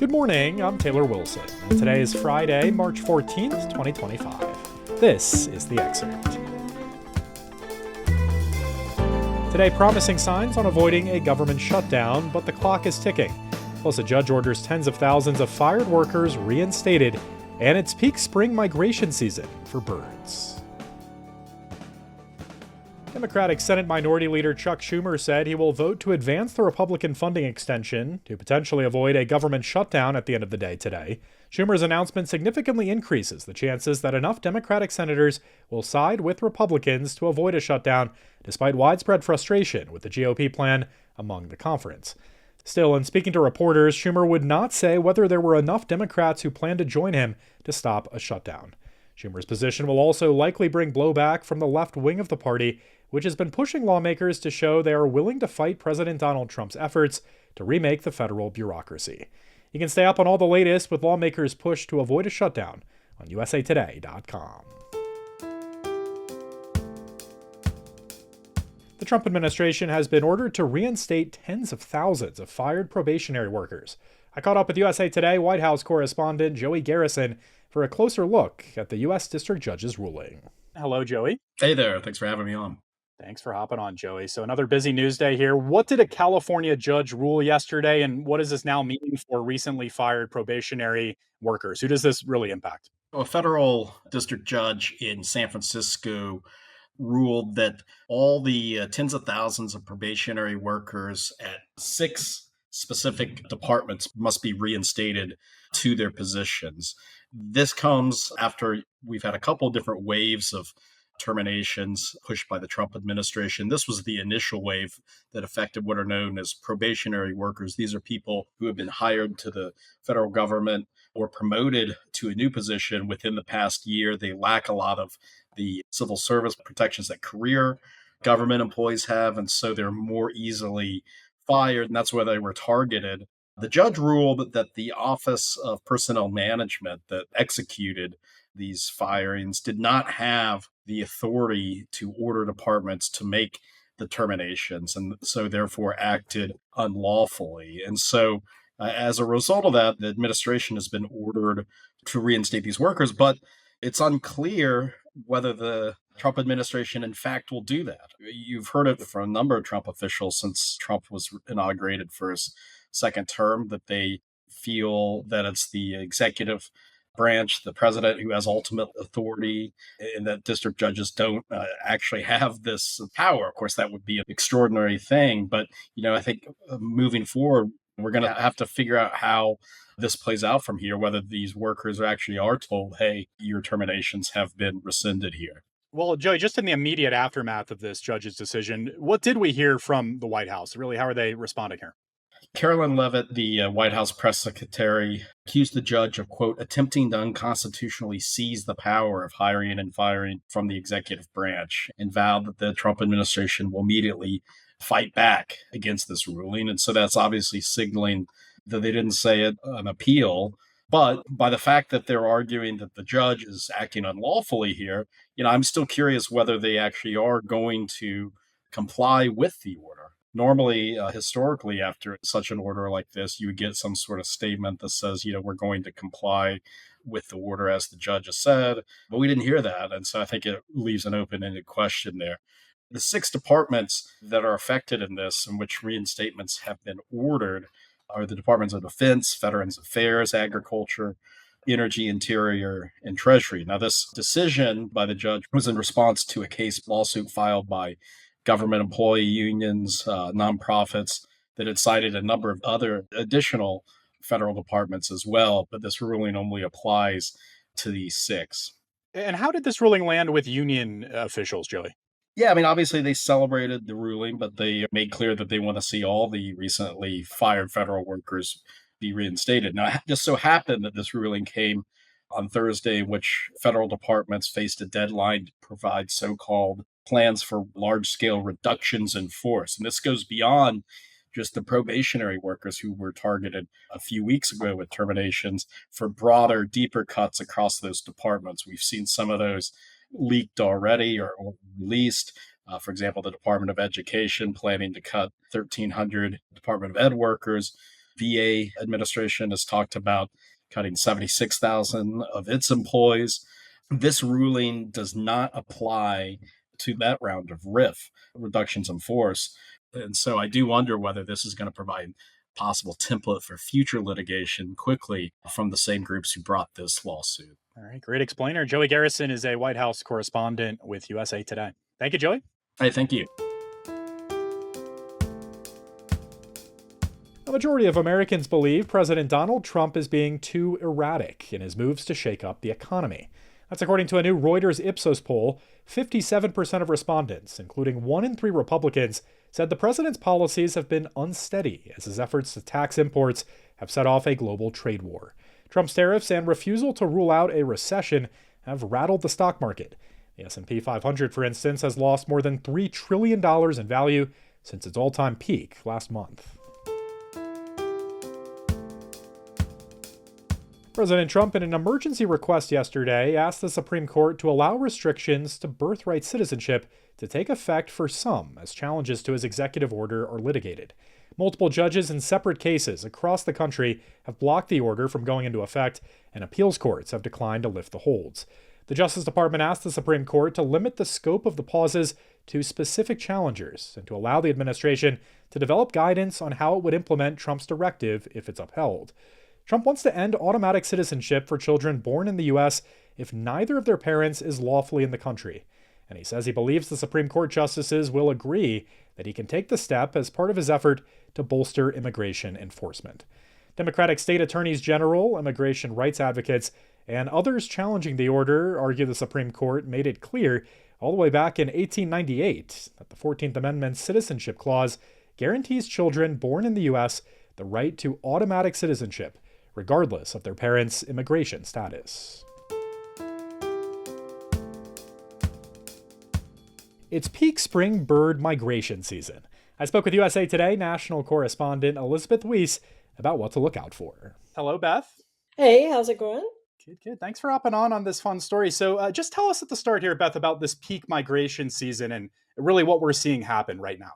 Good morning, I'm Taylor Wilson, and today is Friday, March 14th, 2025. This is The Excerpt. Today, promising signs on avoiding a government shutdown, but the clock is ticking. Plus, a judge orders tens of thousands of fired workers reinstated, and it's peak spring migration season for birds. Democratic Senate Minority Leader Chuck Schumer said he will vote to advance the Republican funding extension to potentially avoid a government shutdown at the end of the day today. Schumer's announcement significantly increases the chances that enough Democratic senators will side with Republicans to avoid a shutdown, despite widespread frustration with the GOP plan among the conference. Still, in speaking to reporters, Schumer would not say whether there were enough Democrats who plan to join him to stop a shutdown. Schumer's position will also likely bring blowback from the left wing of the party, which has been pushing lawmakers to show they are willing to fight President Donald Trump's efforts to remake the federal bureaucracy. You can stay up on all the latest with lawmakers' push to avoid a shutdown on usatoday.com. The Trump administration has been ordered to reinstate tens of thousands of fired probationary workers. I caught up with USA Today White House correspondent Joey Garrison for a closer look at the U.S. District Judge's ruling. Hello, Joey. Hey there. Thanks for having me on. Thanks for hopping on, Joey. So another busy news day here. What did a California judge rule yesterday, and what does this now mean for recently fired probationary workers? Who does this really impact? A federal district judge in San Francisco ruled that all the tens of thousands of probationary workers at 6 specific departments must be reinstated to their positions. This comes after we've had a couple different waves of terminations pushed by the Trump administration. This was the initial wave that affected what are known as probationary workers. These are people who have been hired to the federal government or promoted to a new position within the past year. They lack a lot of the civil service protections that career government employees have, and so they're more easily fired, and that's where they were targeted. The judge ruled that the Office of Personnel Management that executed these firings did not have the authority to order departments to make the terminations, and so therefore acted unlawfully. And so as a result of that, the administration has been ordered to reinstate these workers, but it's unclear whether the Trump administration, in fact, will do that. You've heard it from a number of Trump officials since Trump was inaugurated for his second term, that they feel that it's the executive branch, the president, who has ultimate authority, and that district judges don't actually have this power. Of course, that would be an extraordinary thing. But, I think moving forward, we're going to have to figure out how this plays out from here, whether these workers actually are told, hey, your terminations have been rescinded here. Well, Joey, just in the immediate aftermath of this judge's decision, what did we hear from the White House? Really, how are they responding here? Carolyn Leavitt, the White House press secretary, accused the judge of, quote, attempting to unconstitutionally seize the power of hiring and firing from the executive branch, and vowed that the Trump administration will immediately fight back against this ruling. And so that's obviously signaling that they didn't say it on appeal. But by the fact that they're arguing that the judge is acting unlawfully here, I'm still curious whether they actually are going to comply with the order. Normally, historically, after such an order like this, you would get some sort of statement that says, we're going to comply with the order as the judge has said. But we didn't hear that. And so I think it leaves an open-ended question there. The 6 departments that are affected in this, in which reinstatements have been ordered, are the Departments of Defense, Veterans Affairs, Agriculture, Energy, Interior, and Treasury. Now, this decision by the judge was in response to a case lawsuit filed by government employee unions, nonprofits, that had cited a number of other additional federal departments as well, but this ruling only applies to these 6. And how did this ruling land with union officials, Joey? Yeah, obviously they celebrated the ruling, but they made clear that they want to see all the recently fired federal workers be reinstated. Now, it just so happened that this ruling came on Thursday, in which federal departments faced a deadline to provide so-called plans for large-scale reductions in force. And this goes beyond just the probationary workers who were targeted a few weeks ago with terminations for broader, deeper cuts across those departments. We've seen some of those leaked already or released. For example, the Department of Education planning to cut 1,300 Department of Ed workers. VA administration has talked about cutting 76,000 of its employees. This ruling does not apply to that round of RIF, reductions in force. And so I do wonder whether this is going to provide possible template for future litigation quickly from the same groups who brought this lawsuit. All right, great explainer. Joey Garrison is a White House correspondent with USA Today. Thank you, Joey. Hey, thank you. A majority of Americans believe President Donald Trump is being too erratic in his moves to shake up the economy. That's according to a new Reuters Ipsos poll. 57% of respondents, including 1 in 3 Republicans, said the president's policies have been unsteady as his efforts to tax imports have set off a global trade war. Trump's tariffs and refusal to rule out a recession have rattled the stock market. The S&P 500, for instance, has lost more than $3 trillion in value since its all-time peak last month. President Trump, in an emergency request yesterday, asked the Supreme Court to allow restrictions to birthright citizenship to take effect for some as challenges to his executive order are litigated. Multiple judges in separate cases across the country have blocked the order from going into effect, and appeals courts have declined to lift the holds. The Justice Department asked the Supreme Court to limit the scope of the pauses to specific challengers and to allow the administration to develop guidance on how it would implement Trump's directive if it's upheld. Trump wants to end automatic citizenship for children born in the U.S. if neither of their parents is lawfully in the country. And he says he believes the Supreme Court justices will agree that he can take the step as part of his effort to bolster immigration enforcement. Democratic state attorneys general, immigration rights advocates, and others challenging the order argue the Supreme Court made it clear all the way back in 1898 that the 14th Amendment's citizenship clause guarantees children born in the U.S. the right to automatic citizenship, regardless of their parents' immigration status. It's peak spring bird migration season. I spoke with USA Today national correspondent Elizabeth Weiss about what to look out for. Hello, Beth. Hey, how's it going? Good. Thanks for hopping on this fun story. So just tell us at the start here, Beth, about this peak migration season and really what we're seeing happen right now.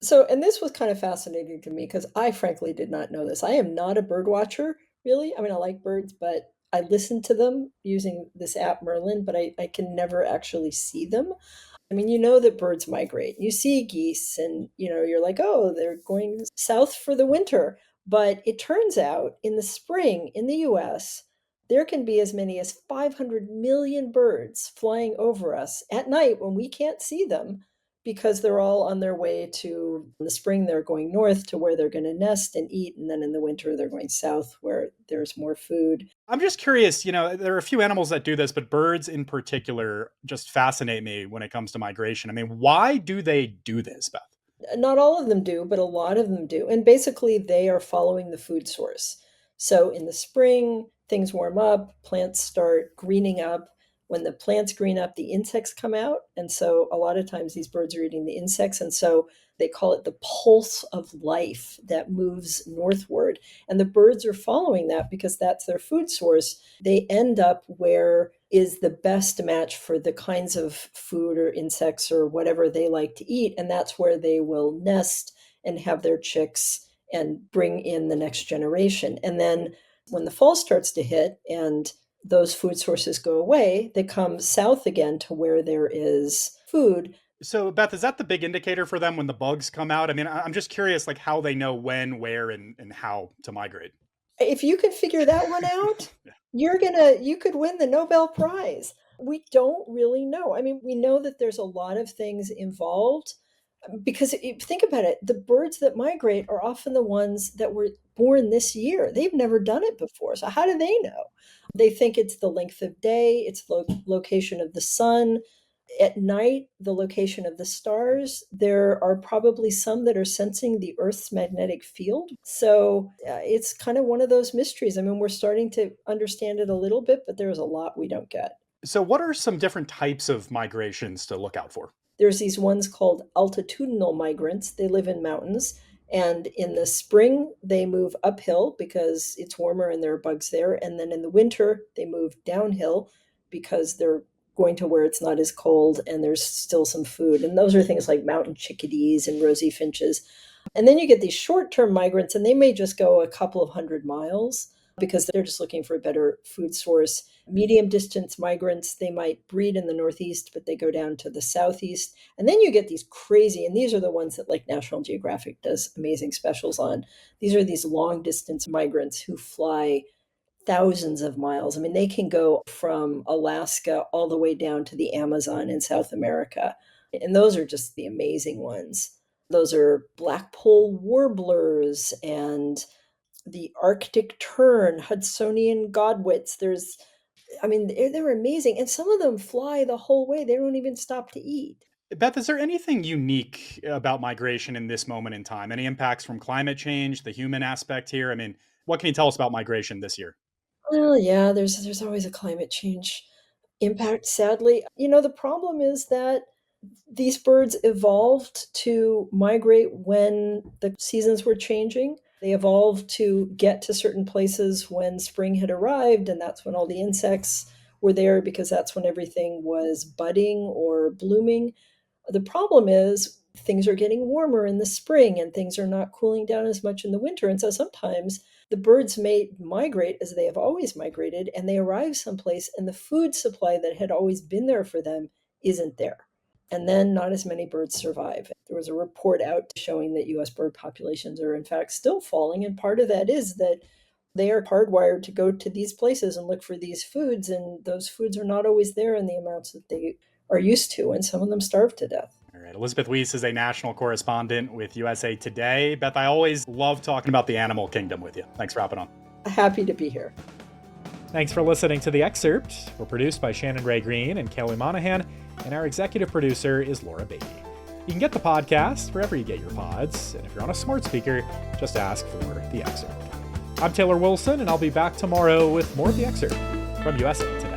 So, and this was kind of fascinating to me because I frankly did not know this. I am not a bird watcher, really. I mean, I like birds, but I listen to them using this app Merlin, but I can never actually see them. I mean, you know that birds migrate. You see geese and, you're like, oh, they're going south for the winter. But it turns out in the spring in the US, there can be as many as 500 million birds flying over us at night when we can't see them because they're all on their way to, in the spring, they're going north to where they're going to nest and eat. And then in the winter, they're going south where there's more food. I'm just curious, there are a few animals that do this, but birds in particular just fascinate me when it comes to migration. I mean, why do they do this, Beth? Not all of them do, but a lot of them do. And basically, they are following the food source. So in the spring, things warm up, plants start greening up. When the plants green up, the insects come out. And so a lot of times these birds are eating the insects. And so they call it the pulse of life that moves northward. And the birds are following that because that's their food source. They end up where is the best match for the kinds of food or insects or whatever they like to eat. And that's where they will nest and have their chicks and bring in the next generation. And then when the fall starts to hit and those food sources go away, they come south again to where there is food. So, Beth, is that the big indicator for them when the bugs come out? I mean, I'm just curious, like how they know when, where, and how to migrate. If you can figure that one out, you could win the Nobel Prize. We don't really know. I mean, we know that there's a lot of things involved because think about it, the birds that migrate are often the ones that were born this year. They've never done it before. So how do they know? They think it's the length of day, it's location of the sun. At night, the location of the stars. There are probably some that are sensing the Earth's magnetic field. So it's kind of one of those mysteries. I mean, we're starting to understand it a little bit, but there's a lot we don't get. So what are some different types of migrations to look out for? There's these ones called altitudinal migrants. They live in mountains. And in the spring, they move uphill because it's warmer and there are bugs there. And then in the winter, they move downhill because they're going to where it's not as cold and there's still some food. And those are things like mountain chickadees and rosy finches. And then you get these short-term migrants, and they may just go a couple of 100 miles because they're just looking for a better food source. Medium distance migrants, they might breed in the Northeast, but they go down to the Southeast. And then you get these crazy, and these are the ones that like National Geographic does amazing specials on. These are these long distance migrants who fly thousands of miles. I mean, they can go from Alaska all the way down to the Amazon in South America. And those are just the amazing ones. Those are blackpoll warblers and the Arctic tern, Hudsonian godwits. They're amazing. And some of them fly the whole way. They don't even stop to eat. Beth, is there anything unique about migration in this moment in time? Any impacts from climate change, the human aspect here? I mean, what can you tell us about migration this year? Well, yeah, there's always a climate change impact, sadly. The problem is that these birds evolved to migrate when the seasons were changing. They evolved to get to certain places when spring had arrived, and that's when all the insects were there because that's when everything was budding or blooming. The problem is things are getting warmer in the spring and things are not cooling down as much in the winter. And so sometimes the birds may migrate as they have always migrated, and they arrive someplace and the food supply that had always been there for them isn't there. And then not as many birds survive. There was a report out showing that US bird populations are in fact still falling. And part of that is that they are hardwired to go to these places and look for these foods. And those foods are not always there in the amounts that they are used to. And some of them starve to death. All right. Elizabeth Weiss is a national correspondent with USA Today. Beth, I always love talking about the animal kingdom with you. Thanks for hopping on. Happy to be here. Thanks for listening to The Excerpt. We're produced by Shannon Ray Green and Kelly Monahan, and our executive producer is Laura Beatty. You can get the podcast wherever you get your pods, and if you're on a smart speaker, just ask for The Excerpt. I'm Taylor Wilson, and I'll be back tomorrow with more of The Excerpt from USA Today.